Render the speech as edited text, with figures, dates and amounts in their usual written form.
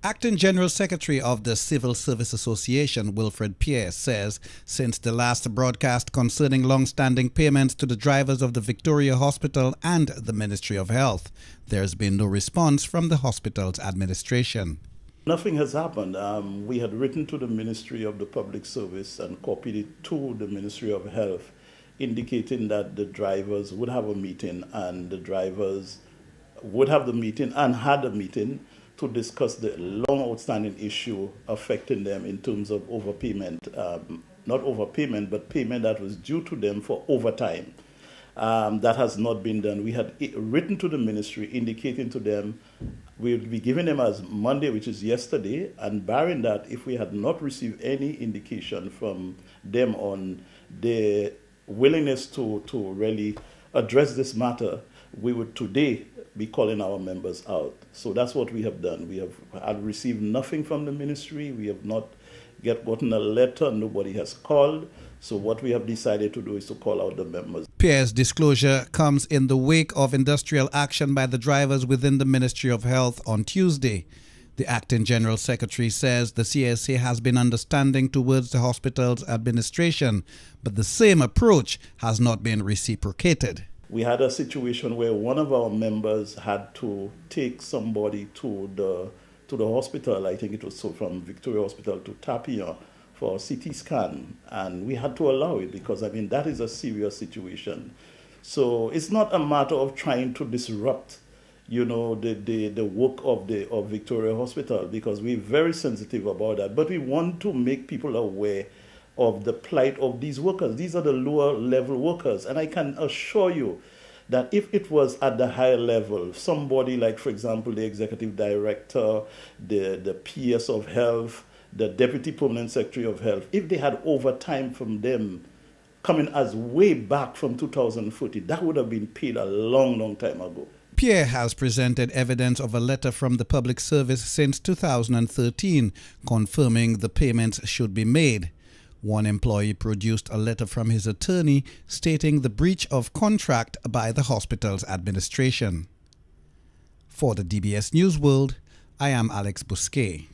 Acting General Secretary of the Civil Service Association, Wilfred Pierre, says since the last broadcast concerning long-standing payments to the drivers of the Victoria Hospital and the Ministry of Health, there has been no response from the hospital's administration. Nothing has happened. We had written to the Ministry of the Public Service and copied it to the Ministry of Health, indicating that the drivers would have a meeting, and the drivers would have the meeting and had a meeting to discuss the long outstanding issue affecting them in terms of overpayment. Not overpayment, but payment that was due to them for overtime. That has not been done. We had written to the ministry indicating to them we would be giving them as Monday, which is yesterday, and barring that, if we had not received any indication from them on their willingness to really address this matter, we would today be calling our members out. So that's what we have done. We have received nothing from the ministry. We have not gotten a letter. Nobody has called. So what we have decided to do is to call out the members. Pierre's disclosure comes in the wake of industrial action by the drivers within the Ministry of Health on Tuesday. The Acting General Secretary says the CSA has been understanding towards the hospital's administration, but the same approach has not been reciprocated. We had a situation where one of our members had to take somebody to the hospital. I think it was from Victoria Hospital to Tapia for a CT scan, and we had to allow it because, I mean, that is a serious situation. So it's not a matter of trying to disrupt, the work of Victoria Hospital, because we're very sensitive about that. But we want to make people aware of the plight of these workers. These are the lower level workers. And I can assure you that if it was at the higher level, somebody like, for example, the executive director, the PS of health, the deputy permanent secretary of health, if they had overtime from them coming as way back from 2014, that would have been paid a long, long time ago. Pierre has presented evidence of a letter from the public service since 2013 confirming the payments should be made. One employee produced a letter from his attorney stating the breach of contract by the hospital's administration. For the DBS News World, I am Alex Bousquet.